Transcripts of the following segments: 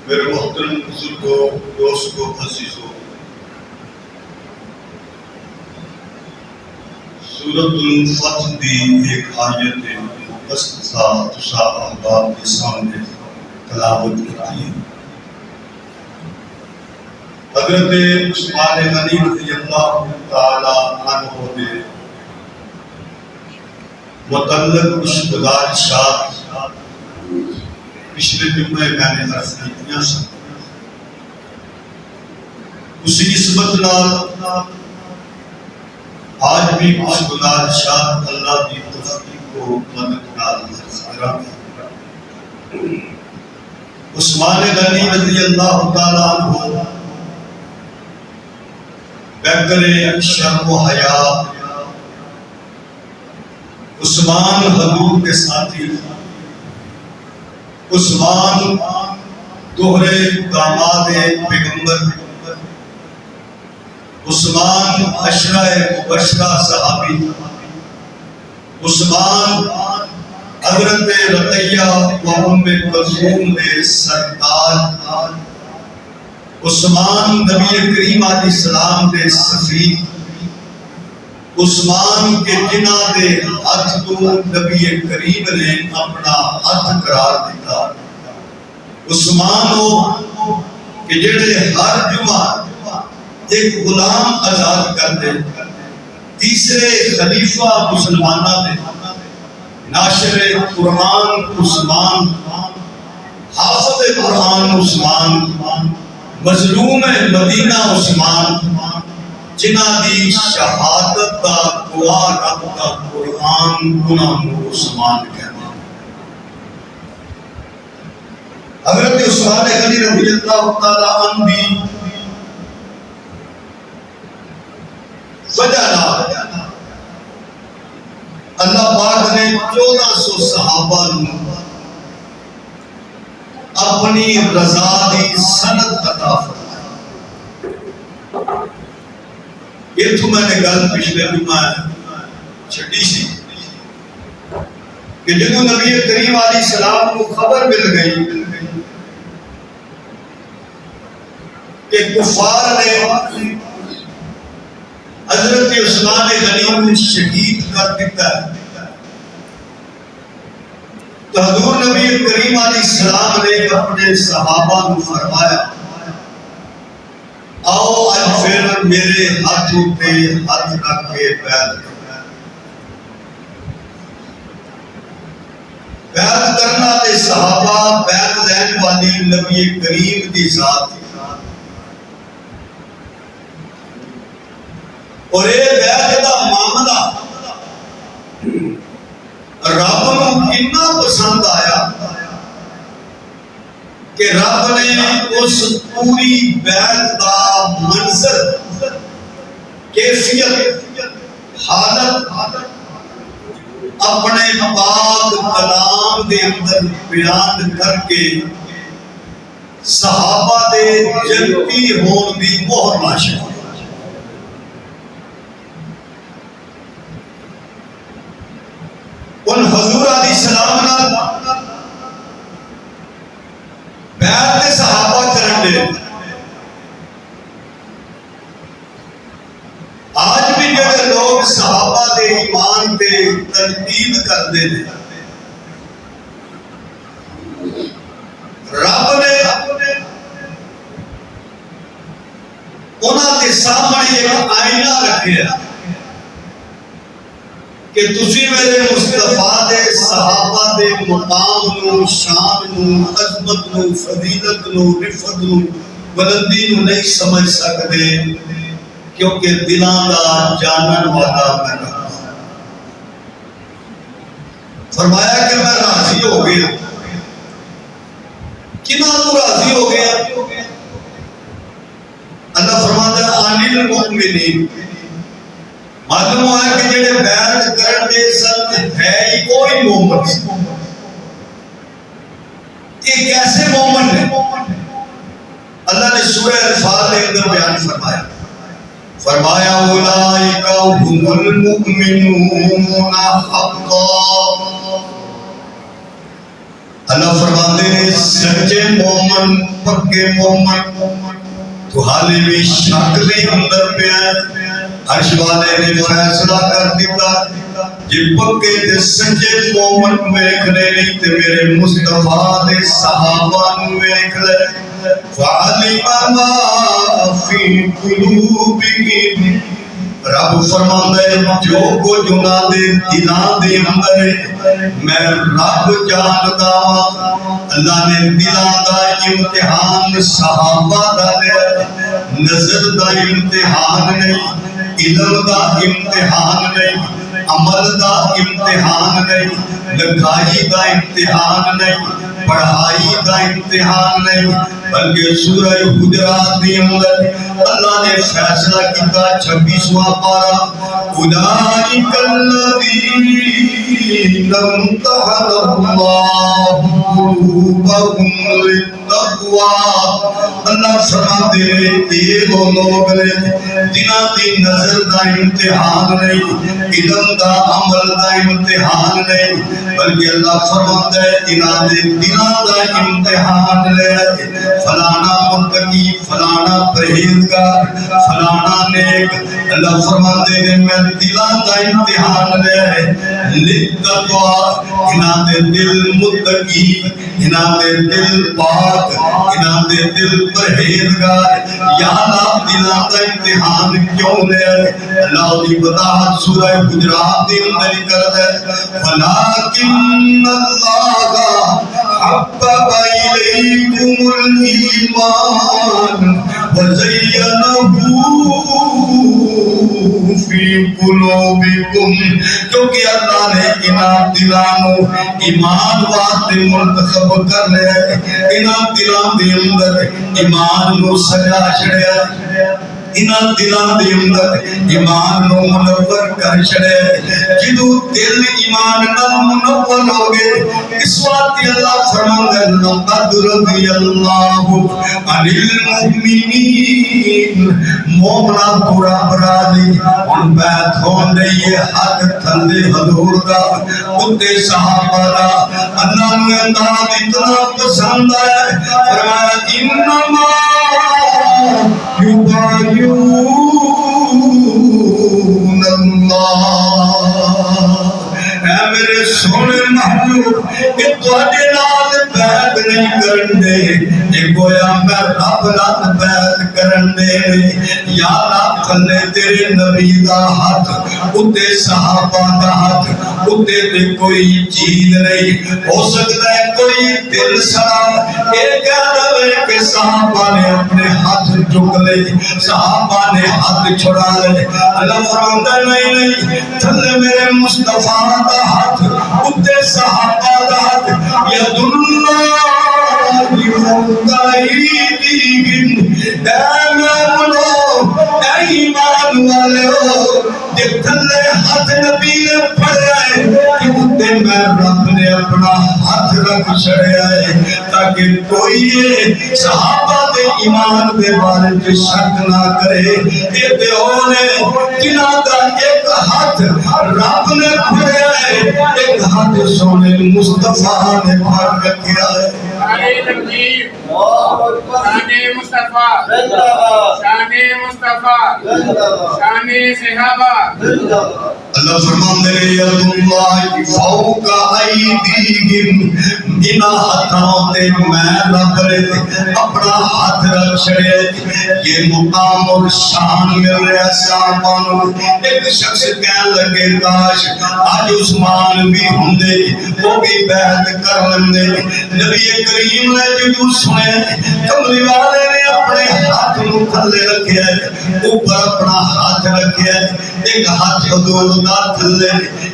میرے محترم بزرگوں، دوستوں، عزیزوں، سورۃ الفتح دی ایک آیت مقدسہ تسا احباب کے سامنے تلاوت کرتی ہے۔ حضرت عثمان غنی رضی اللہ تعالی عنہ نے متعلق کچھ گزارشات پچھلے جمعے میں نے عرض کیتیاں سن۔ اسی نسبت نال آج بھی کچھ گزارشات اللہ کی توفیق کو مدد نال عرض کراں۔ عثمان غنی رضی اللہ تعالی عنہ بہتر شرم و حیا، عثمان حضور کے ساتھی، عثمان دوہرے داماد پیغمبر، عثمان عشرہ مبشرہ صحابی، عثمان حضرت رقیہ و ام کلثوم کے سردار، عثمان نبی کریم علیہ السلام دے سفیر، عثمان کے جنہ دے ہاتھ تو نبی کریم نے اپنا ہاتھ قرار دیتا، عثمان ہو کہ جڑے ہر جمعہ ایک غلام آزاد کر دے، تیسرے خلیفہ مسلمانہ دے، ناشر قرآن عثمان، حافظ قرآن عثمان، مظلوم مدینہ عثمان، جنہ دی شہادت دا گواہ رب دا قرآن انہاں نوں عثمان کہنا۔ حضرت عثمان غنی رضی اللہ تعالی عنہ دی وجہ نال اللہ پاک نے 1400 صحابہ نوں اپنی رضا دی سند عطا فرمائی۔ یہ تو میں نے گل پچھلے جمعہ چھٹی سی کہ جدوں نبی کریم علیہ السلام کو خبر مل گئی کہ کفار نے حضرت عثمان غنی کو شہید کر دیتا ہے، تو حضور نبی کریم علیہ السلام نے اپنے صحابہ کو فرمایا، آؤ آج پھر میرے ہاتھوں پہ ہاتھ رکھ کے بیعت کرو۔ بیعت کرنا دے صحابہ بیعت لین والی نبی کریم دی ذات، اور یہ بیعت دا معاملہ رب نوں اتنا پسند آیا کہ رب نے اس پوری بیعت دا منظر، کیفیت، حالت اپنے پاک کلام دے اندر بیان کر کے صحابہ دے جنتی ہون دی مہر ناشر۔ ان حضور علیہ السلام نے بیعت دے صحابہ کرن دے۔ آج بھی جڑے لوگ صحابہ دے ایمان دے تنقید کردے نے، رب نے انہاں دے سامنے ایک آئینہ رکھیا کہ تسی میرے مصطفیٰ دے صحابہ دے مقام نو، شان نو، عظمت نو، فضیلت نو، رفت نو، بلندی نو نہیں سمجھ سکتے، کیونکہ دلاں دا جانن والا میں رہا۔ فرمایا کہ میں راضی ہو گیا۔ کنہاں تو راضی ہو گیا؟ اللہ فرماتا ہے عَنِ الْمُؤْمِنِينَ، معلوم ہے کہ جڑے بیعت کرن دے سن ہے ہی کوئی مومن سی۔ یہ کیسے مومن ہے؟ اللہ نے سورہ انفال کے اندر بیان فرمایا، فرمایا اولئک هم المؤمنون حقا۔ اللہ فرماتے ہیں سچے مومن مومن پکے مومن تو حالے بھی شک دے اندر پہ آئے عرش والے نے فیصلہ کر دیتا جی پکے تے سچے مومن ویکھنے نہیں تے میرے مصطفیٰ دے صحابہ نو ویکھ لے فعلم ما فی قلوبہم رب فرماتا ہے جو کو جنا دے دلان دے اندر میں رب جانتا اللہ نے دلان دا امتحان صحابہ دا لیا نظر دا امتحان نہیں علم دا امتحان نہیں عمل دا امتحان نہیں لکھائی دا امتحان نہیں پڑھائی دا امتحان نہیں بلکہ سورہ حجرات دی اندر اللہ نے فیصلہ کیتا 26واں پارہ اولئک الذین امتحن اللہ قلوبہم للتقوی اللہ فرماتے ہیں یہ وہ لوگ نے جنہاں دی نظر دا امتحان نہیں علم دا عمل دا امتحان نہیں بلکہ اللہ فرماتا ہے انہاں دے دلاں دا امتحان لے فلانا متقی فلانا پرہیزگار فلانا نیک اللہ فرماتے ہیں میں دلاں دا امتحان لے للتقوی انہاں دے دل متقی انہاں دے دل پاک انہاں دے دل پرہیزگار یا اللہ دلاں دا امتحان کیوں لے اللہ دی وضاحت سورہ حجرات دے اندر کرتا ہے ولیکن اللہ حبب الیکم الایمان وزینہ فی قلوبکم کیونکہ اللہ نے انہاں دلانوں ایمان واسطے منتخب کر لیا انہاں دلان دے اندر ایمان نو سجا چھڑیا انہاں دلان دے اندر ایمان نو منور کر چھڑے جدو دل ایمان نال منور ہو گئے اس وقت اللہ فرماندا ہے لقد رضی اللہ عن المؤمنین مومنا پورا راضی ان بیت ہون دے یہ حق تھلے حضور دا اتے صحابہ دا اللہ نے انداز اتنا پسند ہے فرمایا انما یبایعون اللہ اے میرے سونے محبوب کہ تواڈے نال بیعت نہیں کرن دے یہ گویا میں رب نال بیعت کرن دے یا رب تھلے تیرے نبی دا ہاتھ اتے صحابہ دا ہاتھ اتے تے کوئی چیز نہیں ہو سکتا ہے کوئی دل سڑا ایک کہتا ہے کہ صحابہ نے اپنے ہاتھ چک لے صحابہ نے ہاتھ چھڑا لے اللہ فرماتا نہیں تھلے میرے مصطفیٰ دا ہاتھ اتے صحابہ دا ہاتھ ید اللہ فوق ایدیہم اے مومنو اے ایمان والو جب تھلے ہاتھ نبی نے پڑھا ہے کہ اتے میں رب نے اپنا ہاتھ رکھ چھڑیا ہے تاکہ کوئی صحابہ دے ایمان دے بارے میں شک نہ کرے یہ تے ہونے جنہاں دا ایک ہاتھ رب نے پڑھا ہے ایک ہاتھ سونے مصطفیٰ نے پڑھ رکھا ہے شان مصطفیٰ شان مصطفیٰ شان صحابہ اللہ فرماتے ہیں ید اللہ فوق ایدیہم انہاں ہاتھوں تے میں رب نے اپنا ہاتھ رکھ چھڑیا یہ مقام اور شان مل رہا صحابہ نو ایک شخص کہنے لگے کاش آج عثمان بھی ہوندے وہ بھی بیعت کر لیندے نبی کریم نے جدو سنے کملی والے نے اپنے ہاتھ نو تھلے رکھیا ہے اوپر اپنا ہاتھ رکھیا ہے ایک ہاتھ حضور دا تھلے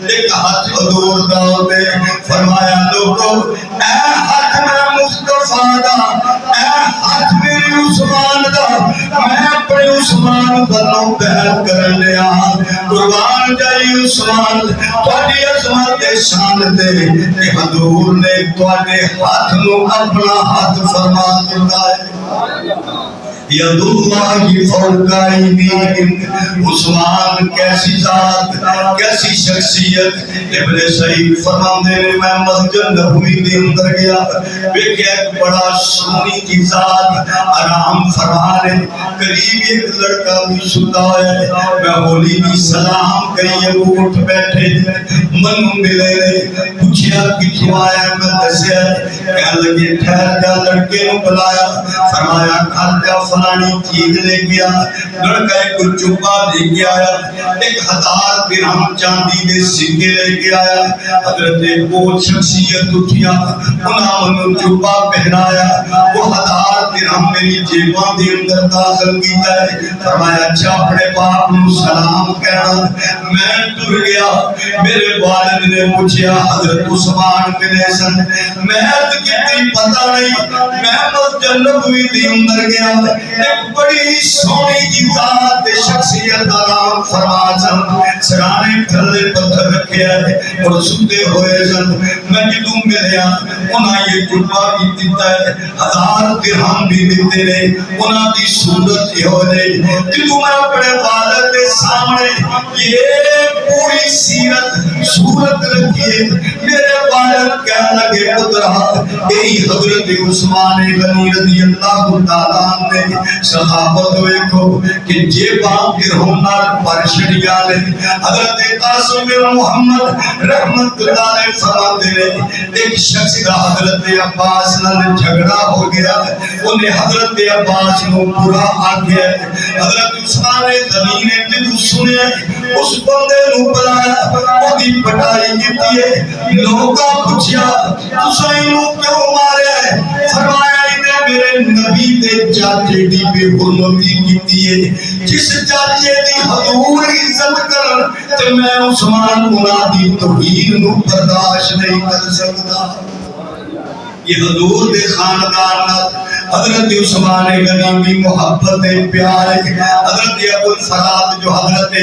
ایک ہاتھ حضور دا ہوتے فرمایا لوگو اے ہاتھ میرا مصطفیٰ دا اے ہاتھ میری عثمان دا میں اپنے عثمان بنوں بیعت کرن لیا قربان جائی عثمان تواڈی عظمت دے شان دے کہ حضور نے تواڈے ہاتھ نو اپنا ہاتھ فرما دیتا ہے ید اللہ فوق ایدیہم، عثمان کیسی ذات، کیسی شخصیت. ابن سعید فرماندے نے میں مسجد نبوی دے اندر گیا، دیکھا ایک بڑا سونی کی ذات آرام فرما رہے، قریب ایک لڑکا بھی ستا ہے. میں ہولی بھی سلام کریے، وہ اٹھ بیٹھے منو ملے رہے، پوچھیا کتوں آیا، میں دسیا، کہنے لگے ٹھہر جا. لڑکے نے بلایا، فرمایا کھل جا فلانی چیز لے گیا. لڑکا ایک چوبا لے کے آیا، 1000 درہم چاندی دے سکے لے کے آیا. حضرت وہ شخصیت اٹھیا، انہاں منو چوبا پہنایا، وہ 1000 درہم میری جیباں دے اندر داخل کیتا ہے. فرمایا اچھا اپنے باپ نو سلام کہنا. میں ٹر گیا، میرے والد نے پوچھا حضرت عثمان ملے سن، میں کتنی پتہ نہیں. میں مسجد نبوی دے اندر گیا، ایک بڑی سونی کی ذات شخصیت آرام فرما سن، سرانے تھلے پتھر رکھے ہے اور ستے ہوئے سن. میں جدوں ملیا انہاں یہ جبا بھی دیتا ہے، 1000 درہم بھی دیتے رہے. انہاں دی صورت یہ ہو رہی، جدوں میں اپنے والد کے سامنے یہ پوری سیرت صورت رکھیے، میرے والد کہنے لگے پترا یہی حضرت عثمان غنی رضی اللہ تعالیٰ عنہ صحابت دیکھو کہ جیباں درہم نال پر چھڑیا لے. حضرت قاسم بن محمد رحمت اللہ علیہ فرماتے ہیں ایک شخص کا حضرت عباس نال جھگڑا ہو گیا، انہیں حضرت عباس کو برا آگیا. حضرت عثمان غنی نے جدو سنے اس بندے نو بلایا، وہ دی پٹائی کیتی ہے. لوگا پوچھیا تساں اینو کیوں ماریا ہے؟ فرمایا انہیں میرے نبی دے چاچے دی بے حرمتی کیتی ہے. جس چاچے دی حضور عزت کر تے میں عثمان انہاں دی توہین نو برداشت نہیں کر سکتا. یہ حضور دے خاندان حضرت عثمان غنی کی محبت پیار ہے. حضرت ابو الفرات جو حضرت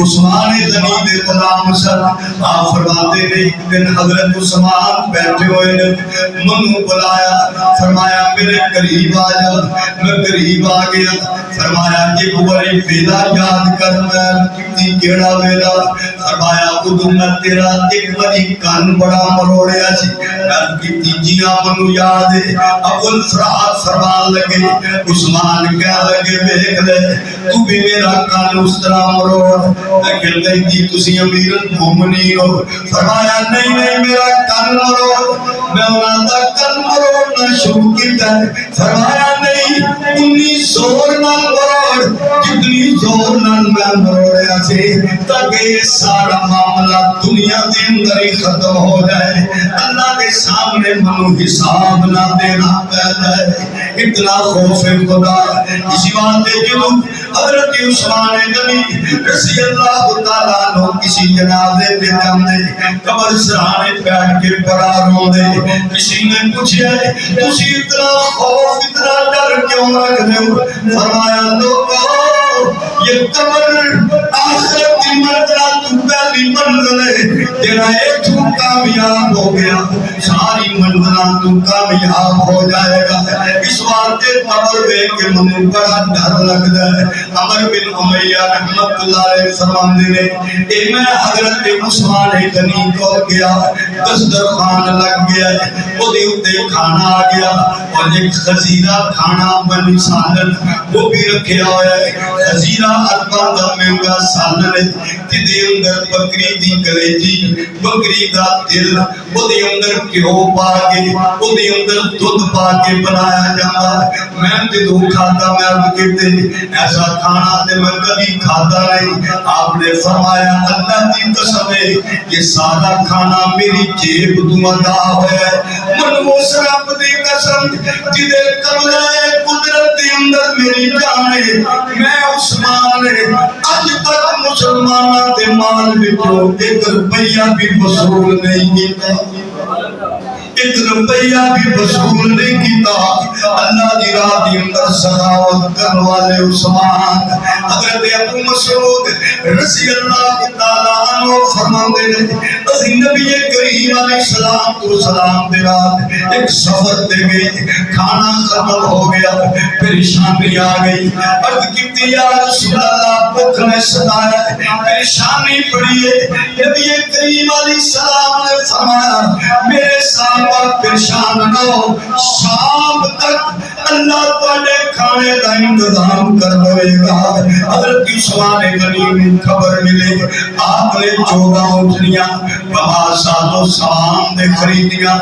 عثمان غنی دے غلام سن، آپ فرماتے ہیں ایک دن حضرت عثمان بیٹھے ہوئے نے منو بلایا، فرمایا میرے قریب آ جا. میں قریب آ گیا، فرمایا ایک بڑی ویلا یاد کر. میں کتنی کیڑا ویلا؟ فرمایا ادو میں تیرا ایک بڑی کان بڑا مروڑیا سی. کتنی جیاں منو یاد ہے. ابو الفرات فرمان لگے، عثمان کہہ لگے دیکھ لے تو بھی میرا کان اس طرح مروڑ. لیکن نہیں دی تسی امیر المومنین ہو. فرمایا نہیں نہیں میرا کان مروڑ. میں انہاں دا کان مروڑنا شروع کیتا ہے. فرمایا نہیں اتنی زور نہ مروڑ جتنی زور نہ میں مروڑیا سے، تاکہ یہ سارا معاملہ دنیا دے اندر ہی ختم ہو جائے، اللہ کے سامنے منو حساب نہ دینا پڑتا ہے. اتنا خوف خدا. اسی بات جو حضرت عثمان غنی رضی اللہ تعالیٰ عنہ کسی جنازے پہ جاندے، قبر سرانے بیٹھ کے بڑا روندے. کسی نے پوچھا تسی اتنا خوف اتنا ڈر کیوں رکھتے ہو؟ فرمایا لوگو یہ قبر آخرت کی منزل تو پہلی منزل ہے، جنہا ایک تو کامیاب ہو گیا ساری منزلان تو کامیاب ہو جائے گا. اس واسطے قبر بے کے منو بڑا ڈر لگتا ہے. عمر بن امیہ رحمت اللہ علیہ فرماندے نے اے میں حضرت عثمان غنی کو گیا، دسترخوان لگ گیا ہے، وہ دے اتے کھانا آ گیا اور ایک خزیرہ کھانا بنی سالن وہ بھی رکھے ہویا ہے. خزیرہ اربا دا مہنگا سالن ہے، جدے اندر بکری دی کلیجی، بکری دا دل، وہ دے اندر کیوں پا کے، وہ دے اندر دودھ پا کے بنایا جاتا ہے. میں جدو کھاتا میں اب کہتے ایسا کھانا تے میں کبھی کھاتا نہیں. آپ نے فرمایا اللہ دی قسم ہے یہ سارا کھانا میری جیب تو ادا ہوا ہے. من اس رب دی قسم جدے قبضہ قدرت دی اندر میری جان ہے، میں عثمان اج تک مسلمانہ دے مال وچوں 1 روپیہ بھی وصول نہیں کیتا، 1 روپیہ بھی وصول نہیں کیتا. اللہ دی راہ دی اندر سخاوت کرنے والے عثمان حضرت ابو مسعود رضی اللہ تعالیٰ عنہ فرماندے نے اسی نبی کریم علیہ السلام کو سلام دے رات ایک سفر دے گئے کھانا ختم ہو گیا پریشانی آ گئی عرض کی یا رسول اللہ بھوک نے ستایا پریشانی پڑی ہے نبی کریم علیہ السلام نے فرمایا میرے صحابہ پریشان نہ ہو شام تک اللہ تواڈے کھانے دا انتظام کر دے گا حضرت عثمان غنی خبر ملے آپ نے 14 اونٹنیاں بہا سالوں سامان دے خریدیاں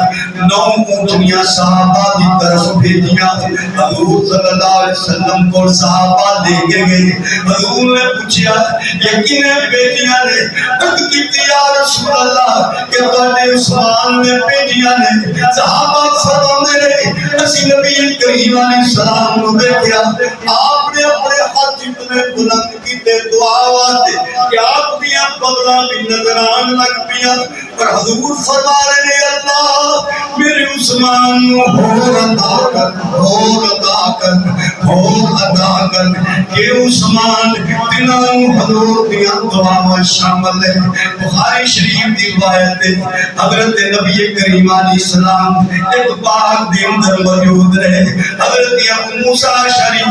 9 اونٹنیاں صحابہ کی طرف بھیجیاں حضور صلی اللہ علیہ وسلم کو صحابہ دے کے گئے حضور نے پوچھا یہ کنے بھیجیاں نے عرض کی یا رسول اللہ کہ تواڈے عثمان نے بھیجیاں نے صحابہ فرماندے نے اسی نبی کریم علیہ السلام کو دیکھا آپ نے اپنے ہاتھ اتنے بلند کیتے دعا واسطے کہ آپ دیاں بدلا بھی نظر آن لگ پیا پر حضور فرما رہے ہیں اللہ میرے عثمان ہور ادا کر کہ عثمان دنوں حضور دیاں دعا میں شامل ہے بخاری شریف دی روایت ہے حضرت نبی کریم علیہ السلام ایک باغ دے اندر موجود رہے حضرت ابو موسیٰ اشعری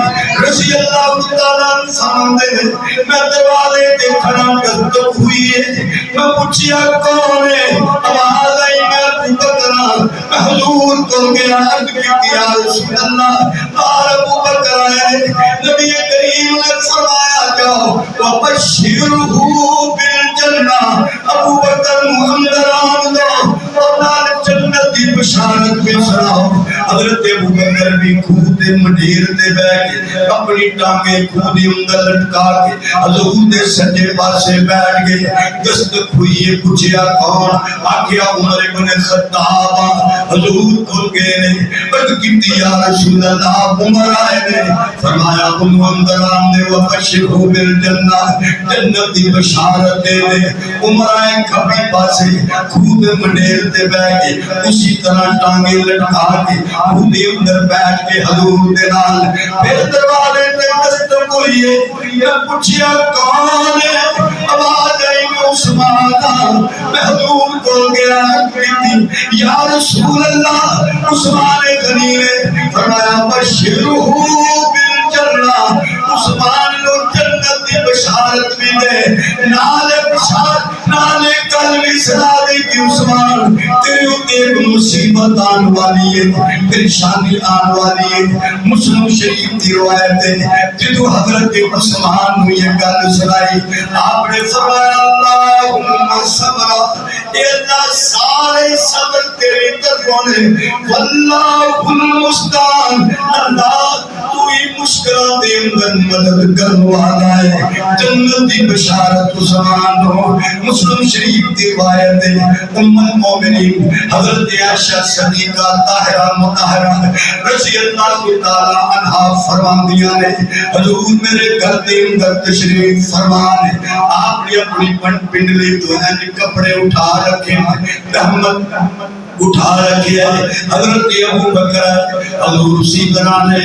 رضی اللہ تعالیٰ عنہ فرماتے ہیں میں دروازے تے کھڑا گفتگو ہوئی ہے میں پوچھیا کون ہے آواز آئی میں ابو بکر میں حضور کو گیا عرض کی یا رسول اللہ بار ابو بکر آئے نبی کریم نے فرمایا جاؤ وبشرہ بالجنہ ابو بکر اندر آمد اور نال جنت کی بشارت بھی سناؤ حضرت ابو بکر بھی خود مڈیر تے بیٹھ اپنی ٹانگیں خود اندر لٹکا کے حضور دے سجے پاسے بیٹھ گئے دستک ہوئی پوچھیا کون آکھیا عمر ابن خطاب حضور کو گئے نے عرض کی یا رسول اللہ عمر آئے نے فرمایا تم اندر آمدے وبشرہ بالجنہ جنت دی بشارت دے دے عمر آئے کبھی پاسے خود مڈیر تے بیٹھ کے اسی طرح ٹانگیں لٹکا کے خود اندر بیٹھ کے حضور دے نال پھر دروازے تے دستک ہوئی ہے میں پوچھیا کون ہے آواز آئی میں عثمان میں حضور کو گیا کہتی یا رسول اللہ عثمان غنی نے فرمایا بشرہ بالجنہ عثمان لو جنت دی بشارت بھی دے نالے بشارت نالے کل بھی سنا دی کہ عثمان تیرے اوپر ایک مصیبت آن والی ہے پریشانی آن والی ہے مسلم شریف کی روایت ہے جدو حضرت عثمان نے یہ گل سنائی آپ نے فرمایا اللہم صبر اے اللہ سارے صبر تیری طرفوں نے واللہ المستعان اللہ تو ہی مشکلات دے اندر مدد کرنے والا ہے جنت دی بشارت عثمان ہو مسلم شریف کی روایت ہے ام المومنین حضرت عائشہ صدیقہ طاہرہ مطہرہ رضی اللہ تعالی عنہا فرماندیاں نے حضور میرے گھر دے اندر تشریف فرمانے آپ نے اپنی پنڈلی تو ہے کپڑے اٹھا رکھے رحمت اٹھا رکھے ہے حضرت ابو بکر حضور اسی طرح نے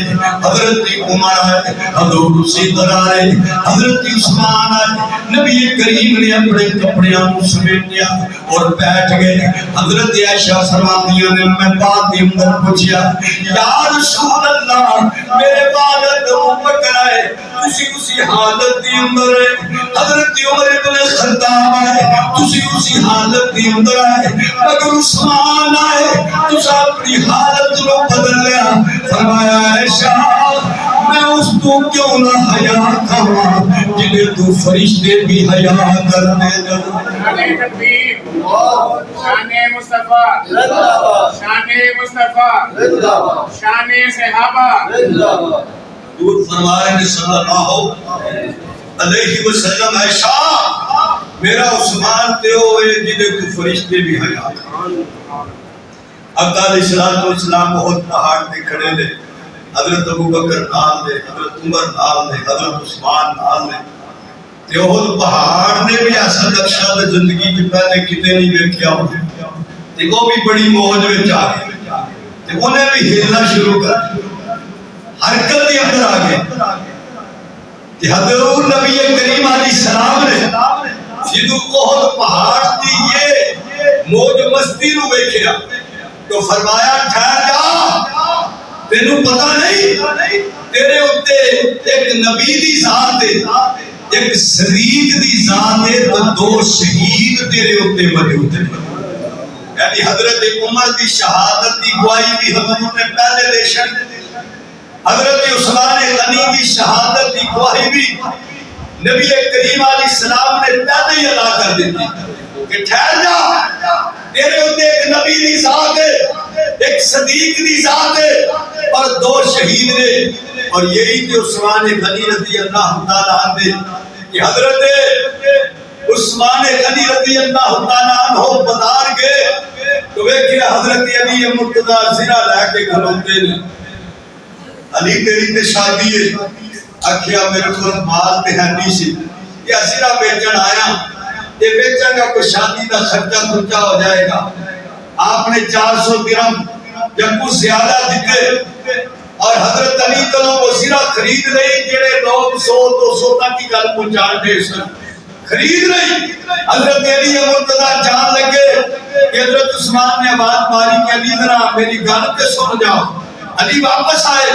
حضرت عمر ہے حضور اسی طرح نے حضرت عثمان ہے نبی کریم نے اپنے کپڑیاں کو سمیٹیا اور بیٹھ گئے حضرت عائشہ فرماتی نے میں بات کے اندر پوچھا یا رسول اللہ میرے بعد ابو بکر ہے اسی حالت دی اندر ہے حضرت عمر ابن خطاب ہے اسی حالت دی اندر ہے مگر عثمان آئے تو اپنی حالت کو بدل لیا فرمایا عائشہ میں اس تو کیوں نہ حیا کھاواں جنہیں تو فرشتے بھی حیا کرنے شان تکبیر شان مصطفیٰ شان مصطفیٰ شان صحابہ دور فرما رہے ہیں صلی اللہ علیہ وسلم عائشہ میرا عثمان تے ہوئے جنہیں تو فرشتے بھی حیا کرنے آقا علیہ السلام بہت پہاڑ دے کھڑے لے حضرت ابو بکر نال دے حضرت عمر نال دے حضرت عثمان نال دے تے وہ پہاڑ نے بھی ایسا نقشہ دے زندگی کی پہلے کتے نہیں دیکھیا ہوتے تے وہ بھی بڑی موج میں آ گئے تے انہیں بھی ہلنا شروع کر حرکت کے اندر آ گئے کہ حضور نبی کریم علیہ السلام نے جدو احد پہاڑ کی یہ موج مستی نو ویکھیا تو فرمایا ٹھہر جا، تینوں پتہ نہیں تیرے اتے ایک نبی دی ذات ہے، ایک صدیق دی ذات ہے، تو دو شہید تیرے اتے موجود ہیں۔ یعنی حضرت عمر دی شہادت دی گواہی بھی حضور نے پہلے دے چھڈ، حضرت عثمان غنی کی شہادت کی گواہی بھی نبی کریم علیہ السلام نے پہلے ہی ادا کر دیتی کہ ٹھہر جا، تیرے اوپر ایک نبی دی ذات ہے، ایک صدیق دی ذات ہے اور دو شہید نے۔ اور یہی کہ عثمان غنی رضی اللہ تعالیٰ عنہ کہ حضرت عثمان غنی رضی اللہ تعالیٰ عنہ بازار گئے تو ویکھیا حضرت علی مرتضیٰ زرہ لے کے کھلوتے نے، علی تیری تے شادی ہے، آکھیا میرے کو مال تے ہے نہیں سی، یہ زرہ بیچن آیا، یہ بیچن کا کوئی شادی کا خرچہ خرچہ ہو جائے گا۔ آپ نے 400 درہم یا کچھ زیادہ دیتے اور حضرت علی کو وہ زرہ خرید رہی، جڑے لوگ 100-200 تک کی گل پہنچا دے سن خرید رہی۔ حضرت علی مرتضیٰ جان لگے کہ حضرت عثمان نے آواز ماری کہ علی ذرا میری گل تے سن جاؤ۔ علی واپس آئے،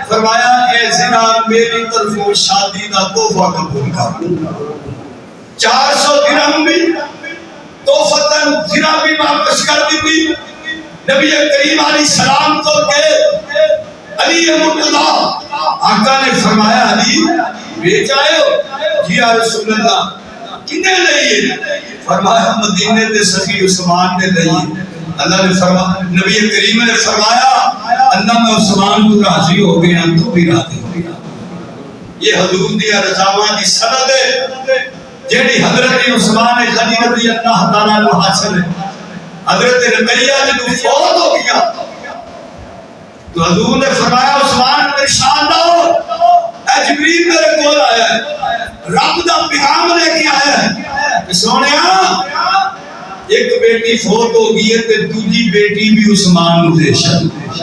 فرمایا اے زنا میری طرفوں شادی دا تحفہ قبول کر، 400 درہم بھی تحفتاً زنا بھی واپس کر دی۔ نبی کریم علیہ السلام کو کہ علی مرتضیٰ، آقا نے فرمایا علی بیچ آئے ہو؟ جی یا رسول اللہ، کنے لئیے؟ فرمایا مدینے دے سخی عثمان نے لئیے۔ اللہ نے فرمایا، نبی کریم نے فرمایا اللہ میں عثمان کو راضی ہو گیا تو بھی راضی ہو گیا۔ یہ حضور دی رضاواں دی سند ہے جیڑی حضرت عثمان غنی رضی اللہ تعالیٰ عنہ حاصل ہے۔ حضرت رقیہ جب فوت ہو گیا تو حضور نے فرمایا عثمان پریشان نہ ہو، اے جبریل میرے کول آیا ہے، رب دا پیغام لے کے آیا ہے کہ سونیا ایک بیٹی فوت ہو گئی ہے تے دوجی بیٹی بھی عثمان نو دے چھڈ۔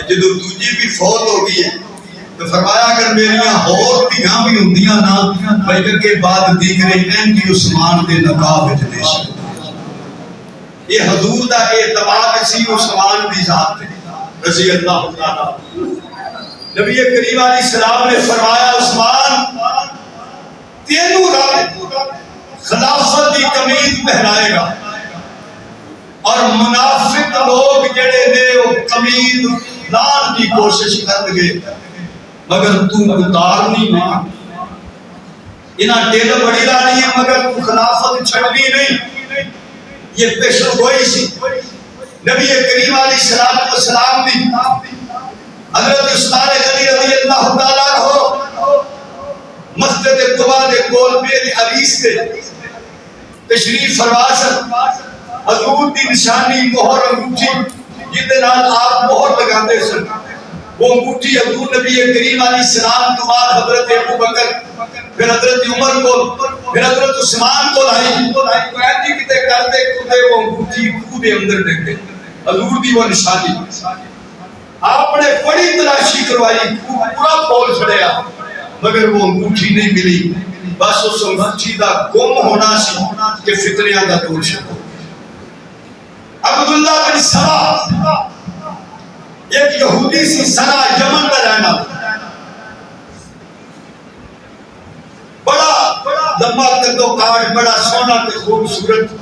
جدو دوجی بھی فوت ہو گئی ہے تو فرمایا اگر میریاں اور دھیاں بھی ہوندیاں نا بلکہ کے بعد دیکھ رہے ہیں کہ عثمان دے نکاح وچ دے چھڈ۔ یہ حضور دا اعتماد سی عثمان دی ذات ہے رضی اللہ تعالی۔ نبی کریم علیہ السلام نے فرمایا عثمان تینوں رب خلافت کی قمیض پہنائے گا اور منافق لوگ جڑے نے وہ قمیض لان کی کوشش کر گے مگر تو اتار نہیں مان، انہاں ٹیل بڑی لانی ہے مگر تو خلافت چھڑنی نہیں۔ یہ پیشن گوئی سی نبی کریم علیہ السلام دی حضرت عثمان غنی رضی اللہ تعالیٰ عنہ مسجد قباء دے کول بیر عریس دے تشریف فرما سن۔ حضور دی نشانی مہر انگوٹھی جدے نال آپ مہر لگاتے سن، وہ انگوٹھی حضور نبی کریم علیہ السلام تو بعد حضرت ابو بکر پھر حضرت عمر کو پھر حضرت عثمان کو لائی قیدی کتے کرتے کتے وہ انگوٹھی خود اندر دیکھے حضور دی وہ نشانی۔ آپ نے بڑی تلاشی کروائی، پورا پول چھڑیا مگر وہ انگوٹھی نہیں ملی۔ بس اس انگوٹھی دا گم ہونا سی کہ فتنیاں دا دور شروع۔ عبداللہ بن سبا ایک یہودی سی، سنا یمن میں رہنا، بڑا لمبا قد و کاٹ، بڑا سونا تے خوبصورت،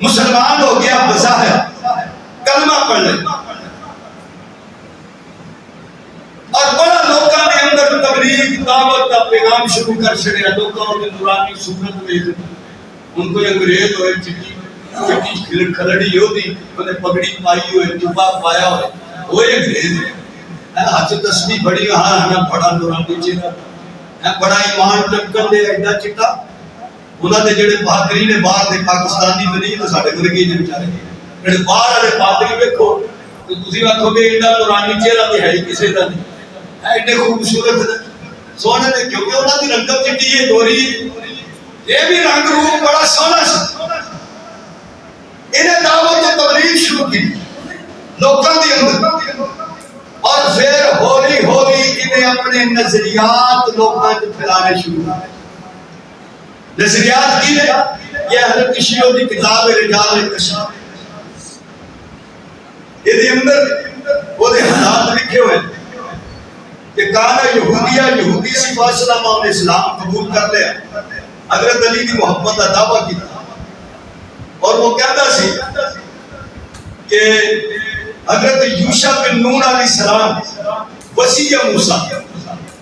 مسلمان ہو گیا بظاہر، کلمہ پڑھ لے اور بڑا لوکاں دے اندر تبلیغ دعوت کا پیغام شروع کر چھڑیا۔ لوکاں دے نورانی صورت میں ان کو انگریز ہوئے چٹی کھلڑی ہو دی، انہیں پگڑی پائی ہوئے، جبا پایا ہوئے، وہ انگریز ہے۔ ہاتھ تسبیح بڑی ہاں ہاں بڑا نورانی چہرہ، بڑا ایمان ٹکر دے ایڈا چٹا۔ انہاں دے جڑے پادری نے باہر دے پاکستانی بنی تو ساڈے کول گئے بیچارے، جڑے باہر والے پادری ویکھو تو تسی آکھو گے ایڈا نورانی چہرہ تے ہے ہی کسے دا نہیں، ایڈے خوبصورت سونے تے، کیونکہ انہاں دی رنگت چٹی ہے گوری، یہ بھی رنگ روپ بڑا سونا سی۔ انہیں دعوت و تبلیغ شروع کی لوکاں دی اندر اور اپنے نظریات لوگوں کو پھیلانے شروع کر نظریات کی نے یہ حضرت شیعہ کی کتاب ہے رجال الکشف یہ اندر وہ حالات لکھے ہوئے کہ کانا یہودیہ یہودی سی فاصلہ نے اسلام قبول کر لیا حضرت علی کی محبت کا دعویٰ کیا اور وہ کہتا سی کہ حضرت یوشع بن نون علیہ السلام وسیع موسیٰ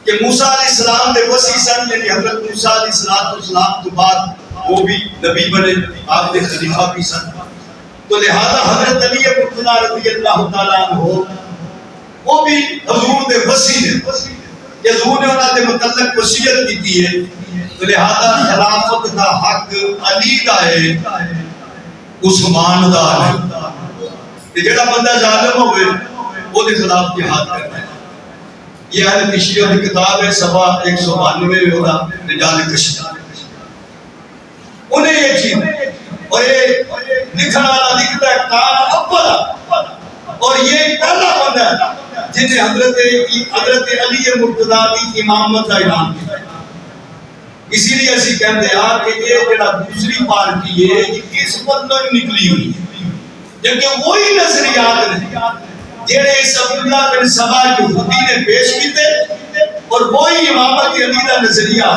کہ موسیٰ علیہ السلام دے وسیع سن یعنی حضرت موسیٰ علیہ السلام تو بعد وہ بھی نبی بنے آپ دے خلیفہ بھی سن تو لہذا حضرت علی مرتضیٰ رضی اللہ تعالیٰ عنہ وہ بھی حضور دے وسیع نے کہ حضور نے انہاں دے متعلق وصیت کی ہے تو لہذا خلافت دا حق علی دا ہے عثمان دا ہے کہ جڑا بندہ ظالم ہوئے وہ دے خلاف جہاد کرنا ہے یہ اہل شیعہ کی کتاب ہے صفحہ 192 میں ہوگا رجال الکشف انہیں یہ چیز اور یہ لکھنا لکھتا ہے کان اول اور یہ پہلا بندہ ہے جن نے حضرت علی مرتضیٰ کی امامت کا اعلان کیا اسی لیے اسی کہتے ہیں کہ یہ جڑا دوسری پارٹی ہے یہ اس مطلب نکلی ہوئی ہے جبکہ وہی نظریات نے جڑے اس عبداللہ بن سبا یہودی نے پیش کیتے اور وہی امامت علی کا نظریہ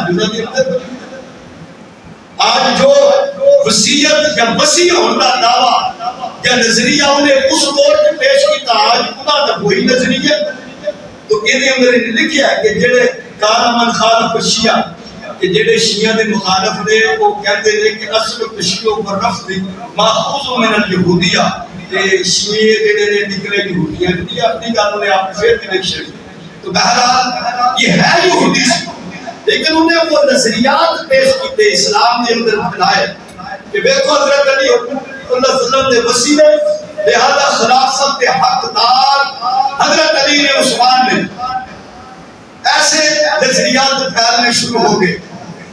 آج جو وصیت یا وسیع ہونے کا دعویٰ یا نظریہ انہیں اس دور میں پیش کیتا آج انہاں دا وہی نظریہ تو یہ اندر لکھیا ہے کہ جڑے کانا من خالف الشیعہ کہ جڑے شیعہ دے مخالف نے وہ کہتے ہیں کہ اصل تشیع و رفض ماخوذ من الیہودیہ کہ شیعہ جڑے نے نکلے یہودیہ کی اپنی گل نے آپ پھر کنیکشن تو بہرحال یہ ہے یہودی لیکن انہیں وہ نظریات پیش کیتے اسلام کے اندر پھیلائے کہ دیکھو حضرت علی صلی اللہ علیہ وسلم دے وسیع لہذا خلافت کے حقدار حضرت علی نے عثمان نے ایسے نظریات پھیلنے شروع ہو گئے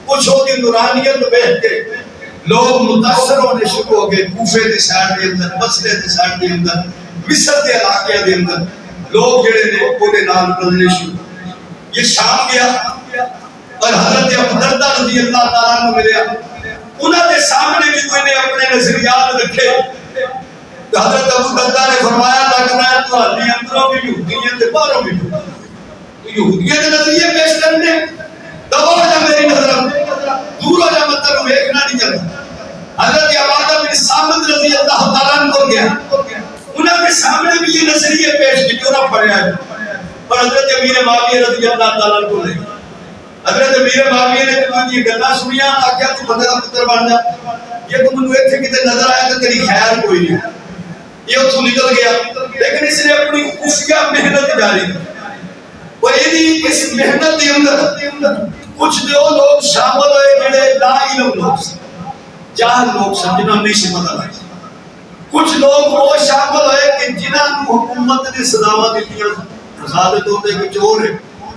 کچھ ہو کے نورانیت بیٹھ کے لوگ متاثر ہونے شروع ہو گئے کوفے کے سائڈ کے اندر بصرے کے سائڈ کے اندر مصر کے علاقے کے اندر لوگ جڑے نے انہیں نام بدلنے شروع یہ شام گیا اور حضرت ابو دردہ رضی اللہ تعالیٰ عنہ ملیا انہوں نے سامنے بھی کوئی نے اپنے نظریات رکھے تو حضرت ابو دردہ نے فرمایا لگنا ہے تو حالی اندروں بھی یہودیت دے باہروں بھی یہودیت نظریے پیش کرنے دبا ہو جا میری نظر دور ہو جا مطلب ایک نہ نہیں چلتا حضرت عبادہ بن صامت رضی اللہ تعالیٰ عنہ کو گیا انہوں نے سامنے بھی یہ نظریے پیش کی جو نہ پڑھے آئے اور حضرت امیر معاویہ رضی اللہ تعالیٰ عنہ کو لے حضرت امیر معاویہ نے کہا یہ گلہ سنیا آکیا تو بندہ کا پتر بن جا یہ تو منو ایتھے کتے نظر آیا کہ تیری خیر کوئی نہیں یہ اتھو نکل گیا لیکن اس نے اپنی خفیہ محنت جاری کی اور یہ اس محنت کے اندر کچھ جو لوگ شامل ہوئے جڑے لا علم لوگ جاہل لوگ سن جنہوں نہیں سمجھ آئے کچھ لوگ وہ شامل ہوئے کہ جنہوں حکومت نے صداوہ دیتی ہیں رسالت ہوتے کہ چور ہے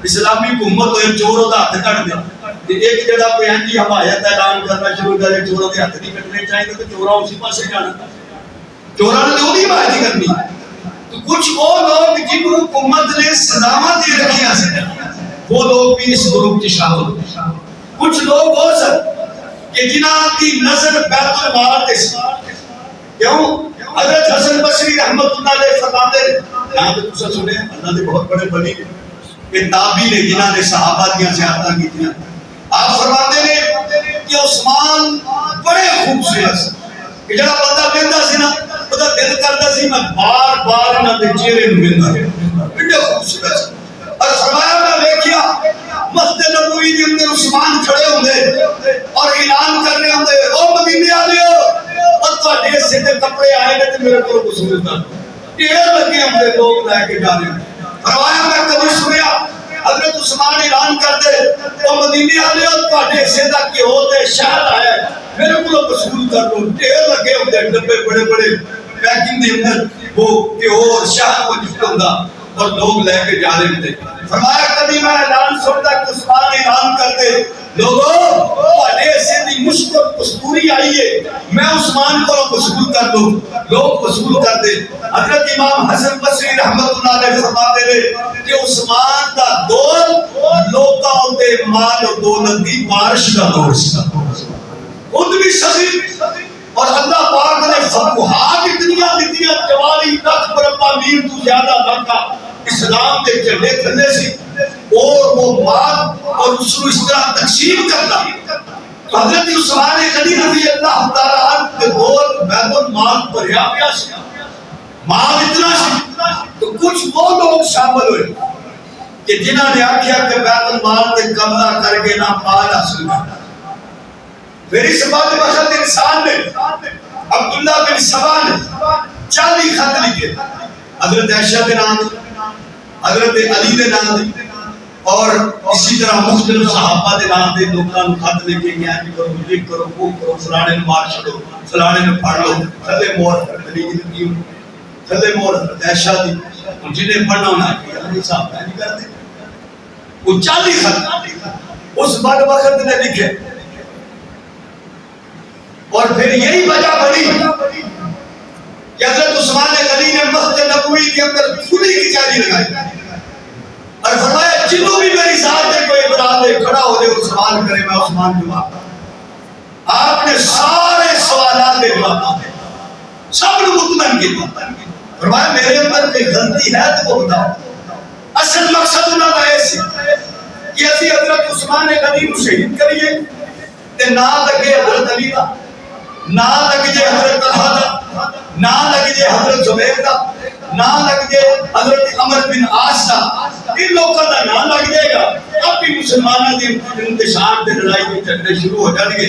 اسلامی حکومت ہوئے چور ہوتا ہاتھ کٹ دیں ایک جگہ پہ ہیں جی حمایت اعلان کرنا شروع کرے چوروں کے ہاتھ نہیں کٹنے چاہیے تو چورا اسی پاس سے جانا چورا نے جو بھی حمایت کرنی تو کچھ وہ لوگ جن حکومت نے صداوت دے رکھی ہیں وہ لوگ بھی اس گروپ کی شامل ہوتے کچھ لوگ ہو سکتے کہ جنہاں کی نظر بیت المال کے ساتھ کیوں حضرت حسن بصری رحمت اللہ علیہ فرماتے ہیں یہاں پہ تسا سنے اللہ نے بہت بڑے بلی کہ تابعی نے جنہاں نے صحابہ دیا زیادہ کی تھی آپ فرماتے ہیں کہ عثمان بڑے خوبصورت سے کہ جڑا بندہ کہندا سی نا بندہ دل کردا سی میں بار بار انہاں دے چہرے نوں ویندا بڑے خوبصورت سے اور فرمایا میں دیکھیا مسجد نبوی کے اندر عثمان کھڑے ہوندے اور اعلان کرنے ہوندے او مدینے والےو اور تواڈے سیدھے کپڑے آئے نے تے میرے کول کچھ نہیں ڈھیر لگے ہوندے لوگ لے کے جا رہے فرمایا میں کبھی سنیا حضرت عثمان اعلان کرتے او مدینے والےو تواڈے سیدھا کہ ہوتے شہر آیا میرے کول وصول کر دو ڈھیر لگے ہوندے ڈبے بڑے بڑے پیکنگ دے اندر وہ کہ اور شہر کو جفت ہوندا اور لوگ لے کے جا رہے تھے فرمایا کبھی میں اعلان سنتا کہ عثمان اعلان کرتے لوگوں تواڈے سے دی مشکل کستوری آئی ہے، میں عثمان کو قبول کر دوں، لوگ قبول کر دے۔ حضرت امام حسن بصری رحمت اللہ علیہ فرماتے ہیں کہ عثمان دا دور لوکاں دے مال و دولت دی بارش دا دور سی، خود بھی صغیر اور اللہ پاک نے فتوحات اتنیاں دتیاں، 44 لاکھ مربع میل تو زیادہ علاقہ اسلام دے جھنڈے تھلے سی، اور وہ مال اور اس کو اس طرح تقسیم کرنا۔ تو حضرت عثمان غنی رضی اللہ تعالیٰ عنہ کے دور بیت المال بھریا پیا سی، مال اتنا سی، تو کچھ وہ لوگ شامل ہوئے کہ جنہاں نے آکھیا کہ بیت المال تے قبضہ کر کے نہ مال حاصل کرنا۔ پھر اس بعد وقت انسان نے عبداللہ بن سبا نے 40 خط لکھے، حضرت عائشہ کے نام، حضرت علی کے نام، اور اسی طرح مختلف صحابہ کے نام دے لوگوں نے خط لکھے کہ یہ کرو، یہ کرو، وہ کرو، فلانے نے مار چھڑو، فلانے نے پڑھ لو، تھلے مور علی کی، تھلے مور عائشہ دی، جنہیں پڑھنا ہونا کہ علی صاحب نہیں کرتے۔ وہ 40 خط اس بعد وقت نے لکھے، اور پھر یہی وجہ بڑی کہ حضرت عثمان غنی نے مسجد نبوی کے اندر کھلی کی جاری لگائی اور فرمایا جنہوں بھی میری ذات پہ کوئی اعتراض ہے کھڑا ہو جائے سوال کرے، میں عثمان جواب۔ آپ نے سارے سوالات کے جواب دے، سب نے مطمئن کیا، فرمایا میرے اندر کوئی غلطی ہے تو وہ بتاؤ۔ اصل مقصد انہوں کا ایسی کہ اسی حضرت عثمان غنی کو شہید کریے تے نہ لگے حضرت علی دا، نہ لگ جائے حضرت طلحہ دا، نہ لگ جائے حضرت زبیر دا، نہ لگ جائے حضرت عمر بن عاص دا، ان لوگوں کا نام لگ جائے گا، اب بھی مسلمانوں کی انتشار دے لڑائی کے جھگڑے شروع ہو جائیں گے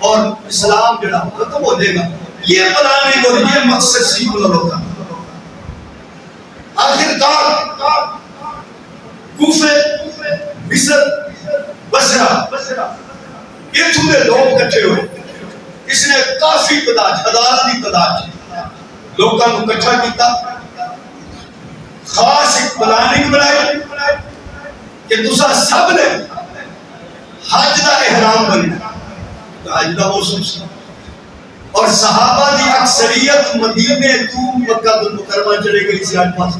اور اسلام جڑا ختم ہو جائے گا۔ یہ پلاننگ اور یہ مقصد سی ان لوگوں کا۔ آخر کار کوفے، مصر، بصرہ، یہ تھوڑے لوگ کٹھے ہوئے، اس نے کافی تعداد، ہزاروں کی تعداد لوگوں کو اکٹھا کیتا، خاص ایک پلاننگ بنائی کہ تسا سب نے حج دا احرام بننا، حج دا موسم سی، اور صحابہ دی اکثریت مدینے تو مکہ المکرمہ چلے گئی سی، آج پاس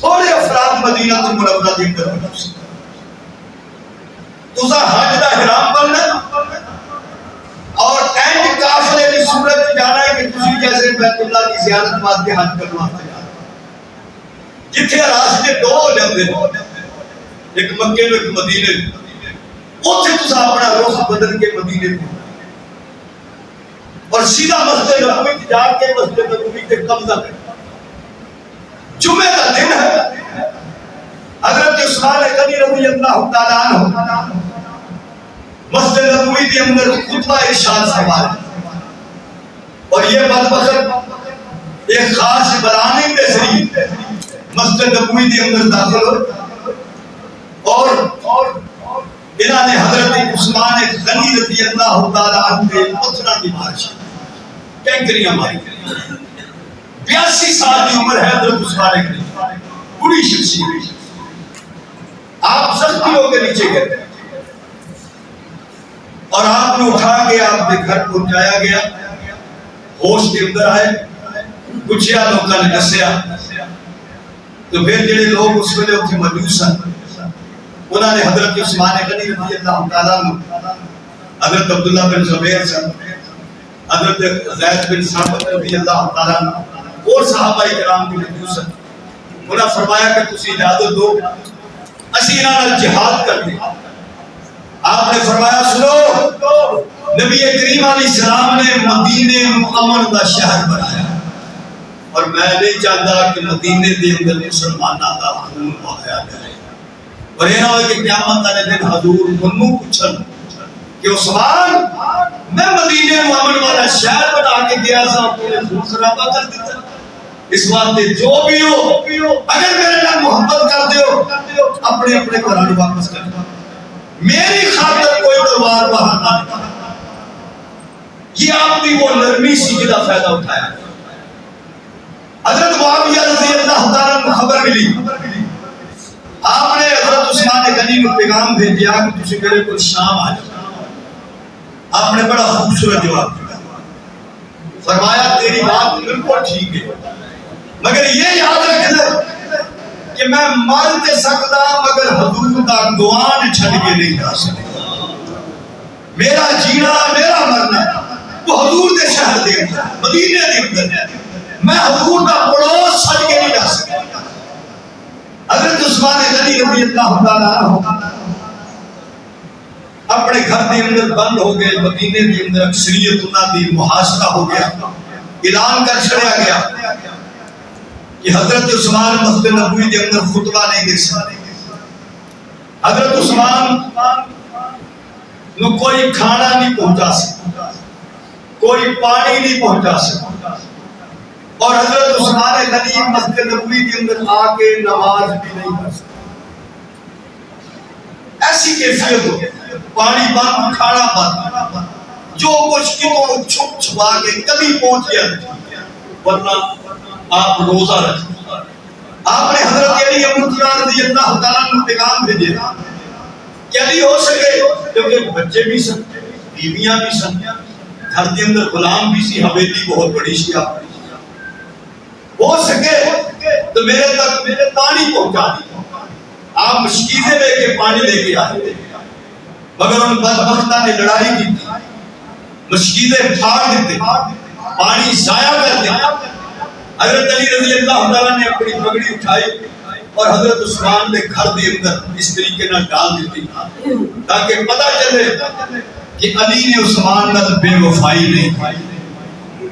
تھوڑے افراد مدینہ المنورہ دے کر بنا سی۔ تسا حج دا احرام بننا اور اینڈ قافلے کی صورت جانا ہے کہ تسی جیسے بیت اللہ کی زیارت واسطے حج کرنا ہے، جتھے راستے دو ہو جاندے ہیں، ایک مکے میں ایک مدینے میں، اوتھے تسا اپنا رخ بدل کے مدینے کو اور سیدھا مسجد نبوی جا کے مسجد نبوی تے قبضہ کرنا۔ جمعہ کا دن ہے، حضرت عثمان غنی رضی اللہ تعالیٰ عنہ مسجد نبوی کے اندر خطبہ ارشاد فرمایا، اور یہ بدبخت ایک خاص پلاننگ کے ذریعے مسجد نبوی کے اندر داخل ہوئے اور انہوں نے حضرت عثمان غنی رضی اللہ تعالیٰ عنہ کے پتھروں کی مارش کینکریاں ماری۔ 82 سال کی عمر ہے حضرت عثمان غنی، بڑی شخصیت، آپ سختی ہو کے نیچے گئے اور آپ نے اٹھا کے آپ کے گھر پہنچایا گیا، ہوش کے اندر آئے، پوچھیا لوگوں نے دسیا، تو پھر جڑے لوگ اس ویلے اتنے موجود سن انہوں نے حضرت عثمان غنی رضی اللہ تعالیٰ عنہ، حضرت عبداللہ بن زبیر سن، حضرت زید بن ثابت رضی اللہ تعالیٰ عنہ اور صحابہ کرام کے موجود سن، انہوں نے فرمایا کہ تسی اجازت دو اسی انہاں جہاد کر دیں۔ آپ نے فرمایا سنو، نبی کریم علیہ السلام نے مدینے کو امن کا شہر بنایا اور میں نہیں چاہتا کہ مدینے کے اندر مسلمانوں کا خون بہایا جائے، اور یہ نہ ہو کہ قیامت والے دن حضور منوں پوچھن کہ عثمان میں مدینے کو امن والا شہر بنا کے گیا تھا، تو نے خون خرابہ کر دیتا۔ اس واسطے جو بھی ہو اگر میرے نال محبت کرتے ہو اپنے اپنے گھراں واپس کر دو، میری خاطر کوئی تلوار بہانا نہیں۔ یہ آپ کی وہ نرمی سی جدا فائدہ اٹھایا۔ حضرت معاویہ رضی اللہ تعالیٰ کو خبر ملی، آپ نے حضرت عثمان غنی کو پیغام بھیجیا کہ تسی میرے کو شام آ جاؤ. آپ نے بڑا خوبصورت جواب دیا. فرمایا تیری بات بالکل ٹھیک ہے مگر یہ یاد رکھنا کہ میں مر تے سکتا مگر حضور دا گوان چھڑ کے نہیں جا سکتا. میرا جینا میرا مرنا وہ حضور دے شہر دے اندر مدینے دے اندر میں حضور دا پڑوس چھڑ کے نہیں جا سکتا. حضرت عثمان غنی رضی اللہ تعالیٰ عنہ اپنے گھر دے اندر بند ہو گئے. مدینے دے اندر اکثریت انہاں دی محاصرہ ہو گیا. اعلان کر چھڑیا گیا کہ حضرت عثمان مسجد نبوی دے اندر خطبہ نہیں دے سکتے. حضرت عثمان نو کوئی کھانا نہیں پہنچا سکتا, کوئی پانی نہیں پہنچا سکتا, اور حضرت عثمان غنی مسجد نبوی کے اندر آ کے نماز بھی نہیں کر سکتا. ایسی کیفیت ہو, پانی بند, کھانا بند, جو کچھ کتوں چھپ چھپا کے کبھی پہنچ گیا, ورنہ آپ روزہ رکھیں. آپ نے حضرت علی رضی اللہ تعالیٰ عنہ پیغام بھیجا کہ علی ہو سکے, کیونکہ بچے بھی سن, بیویاں بھی سن, گھر کے اندر غلام بھی سی, حویلی بہت بڑی سی, آپ ہو سکے تو میرے تک پانی پہنچا دی. آپ مشکیزیں لے کے پانی لے کے آئے, مگر ان بدبختہ نے لڑائی کی تھی, مشکیزیں پھاڑ دیتے, پانی ضائع کر دیا. حضرت علی رضی اللہ تعالیٰ نے اپنی پگڑی اٹھائی اور حضرت عثمان نے گھر دے اندر اس طریقے نہ ڈال دیتی تاکہ پتہ چلے کہ علی نے عثمان نال بے وفائی نہیں کی.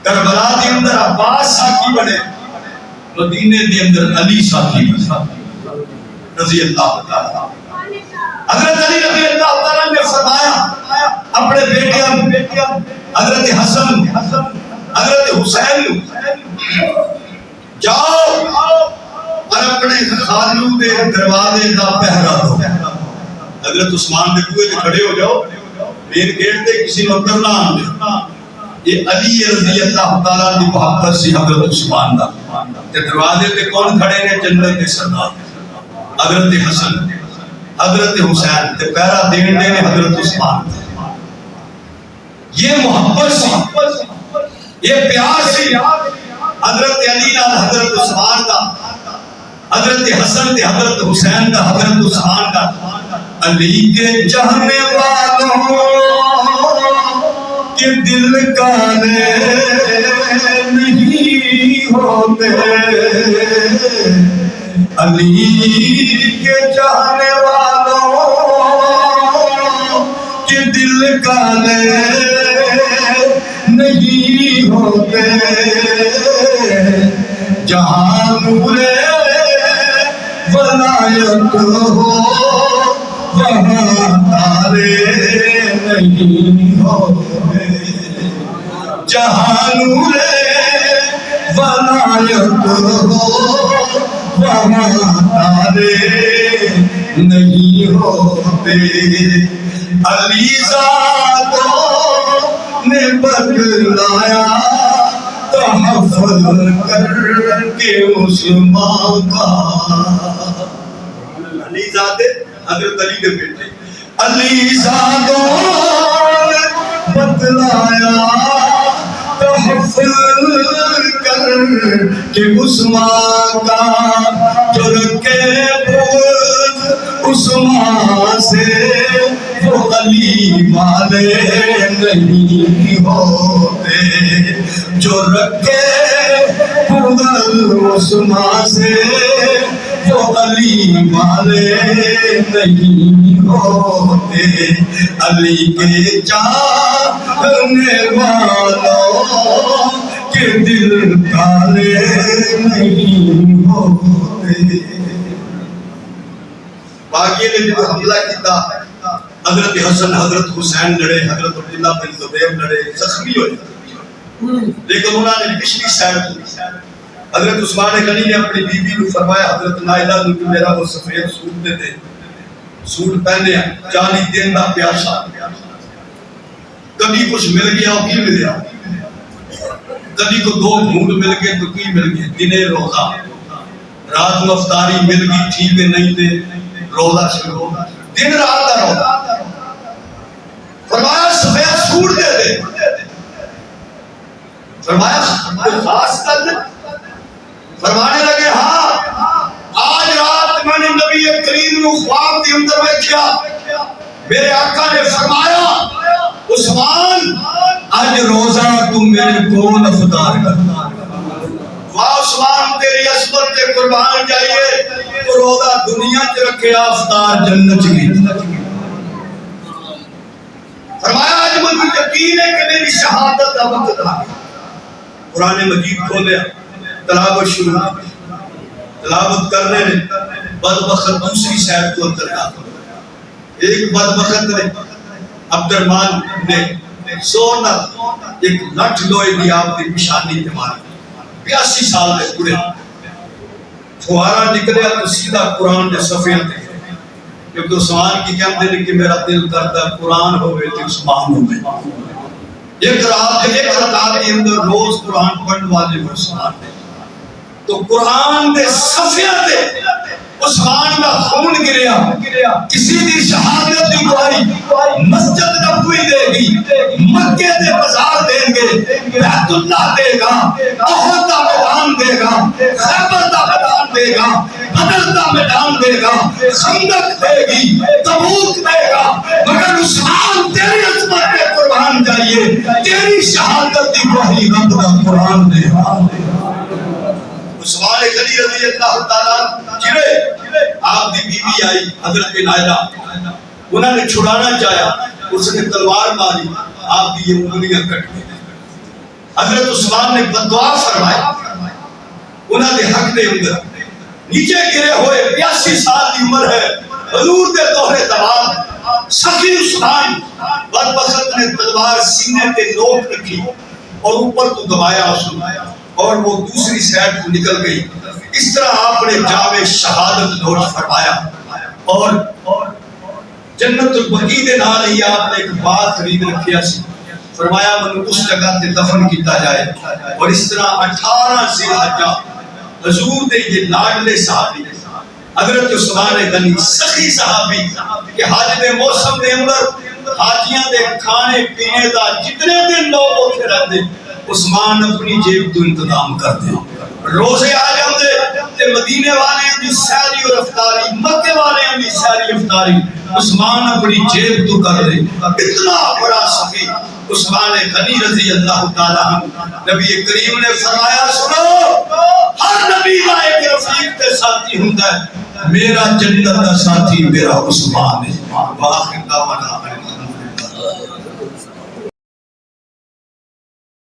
کربلا دے اندر عباس ساکی بنے, مدینے دے اندر علی ساکی بنے رضی اللہ تعالیٰ. حضرت علی رضی اللہ تعالیٰ نے فرمایا اپنے بیٹے حضرت حسن حضرت حسین جاؤ اور اپنے خانو دے دروازے دا پہرا دو. حضرت عثمان دے بوئے تے کھڑے ہو جاؤ, مین گیٹ تے کسی نے اتر نہ آن دے. یہ علی رضی اللہ تعالیٰ دی محبت سی حضرت عثمان دا. تے دروازے تے کون کھڑے نے؟ جنت دے سردار حضرت حسن حضرت حسین, تے پہرا دین دے نے حضرت عثمان. یہ محبت سی, یہ پیار سی حضرت علی نال حضرت عثمان دا, حضرت حسن تے حضرت حسین دا, حضرت عثمان دا. علی کے چاہنے والوں کے دل کالے نہیں ہوتے, علی کے چاہنے والوں کے دل کالے نہیں ہوتے. جہاں نور ولایت ہو وہاں تارے نہیں ہوتے. جہاں نور ولایت ہو وہاں تارے نہیں ہوتے. علی ذاتوں نے بتلایا تحفظ کر کے عثمان کا. علی ذات حضرت علی کے بیٹے علی ذاتوں نے بتلایا تحفظ کر کے عثمان کا. جو رکھے بغض عثمان سے وہ علی والے نہیں ہوتے. جو رکھے بغض عثمان سے وہ علی والے نہیں ہوتے. علی کے چاہنے والوں کے دل کالے نہیں ہوتے. باقی نے جو حملہ کیتا, حضرت حسن حضرت حسین لڑے, حضرت عبداللہ بن زبیر لڑے, زخمی ہوئے, لیکن انہوں نے پچھلی سائڈ کی. حضرت عثمان غنی نے اپنی بیوی کو فرمایا حضرت نائلہ کو میرا وہ سفید سوٹ دے دے, سوٹ پہنے 40 دن دا پیاسا, کبھی کچھ مل گیا اور کی ملیا, کبھی کو 2 گھونٹ مل گئے تو کی مل گئے, دن روزہ رات کو افطاری مل گئی ٹھیک ہے، نہیں تے روزہ شروع، دن رات کا روزہ۔ فرمایا سفید سوٹ دے دے، فرمایا کوئی خاص کر دے؟ فرمانے لگے ہاں، آج رات میں نے نبی کریم نو خواب کے اندر دیکھا، میرے آقا نے فرمایا عثمان آج روزہ تم میرے کول افطار کر۔ واہ عثمان تیری عصمت تے قربان جائیے، تو روزہ دنیا تے رکھے افطار جنت کی۔ فرمایا آج مجھے یقین ہے کہ میری شہادت کا وقت آ گیا۔ قرآن مجید کھولیا، تلاوت شروع کی، تلاوت کرنے نے بدبخت دوسری شاید کو اندر داخل ہوا۔ ایک بدبخت نے عبد الرحمن نے سونا ایک لٹھ لوہے دی آپ کی نشانی تے ماری، 82 سال دے بوڑھے، فوارا نکلیا تو سیدھا قرآن دے صفحے تے، کیونکہ عثمان کی کہتے ہیں کہ میرا دل کرتا قرآن ہوئے تو عثمان ہوئے۔ ایک رات کے اندر روز قرآن پڑھنے والے عثمان نے، تو قرآن دے صفحے تے عثمان کا خون گریا، کسی دی شہادت دی گواہی مسجد نبوی دے گی، مکے دے بازار دیں گے، بیت اللہ دے گا، احد دا میدان دے گا، خیبر دا میدان دے گا، بدر دا میدان دے گا، خندق دے گی، تبوک دے گا، مگر عثمان تیری عظمت پہ قربان جائیے، تیری شہادت دی گواہی رب دا قرآن دے گا۔ عثمان غنی رضی اللہ تعالیٰ جڑے آپ دی بیوی آئی حضرت نائلہ، انہوں نے چھڑانا چاہیا، اس نے تلوار ماری، آپ کی یہ انگلیاں کٹ گئی۔ حضرت عثمان نے بددعا فرمائی، انہوں نے حق دے اندر نیچے گرے ہوئے، 82 سال کی عمر ہے، حضور دے دوہرے تمام سخی عثمان بدبخت نے تلوار سینے تے نوک رکھی اور اوپر تو دبایا اس نے، اور وہ دوسری سائڈ کو نکل گئی۔ اس طرح آپ نے جام شہادت نوش فرمایا، اور جنت البقیع دے نال ہی آپ نے ایک باغ خرید رکھیا سی، فرمایا من اس جگہ تے دفن کیتا جائے۔ اور اس طرح 18 ذی الحجہ حضور دے یہ لاڈلے صحابی حضرت عثمان غنی سخی صحابی کہ حج دے موسم دے اندر حاجیاں دے کھانے پینے دا جتنے دن لوگ اوتھے رہندے عثمان اپنی جیب تو انتظام کر دے، روزے آ جاندے تے مدینے والے دی ساری اور افطاری، مکے والے دی ساری افطاری عثمان اپنی جیب تو کر دے۔ اتنا بڑا سخی عثمان غنی رضی اللہ تعالیٰ عنہ، نبی کریم نے فرمایا سنو، ہر نبی کا ایک رفیق تے ساتھی ہوندا ہے، میرا جنت کا ساتھی میرا عثمان ہے۔ واخر دعوانا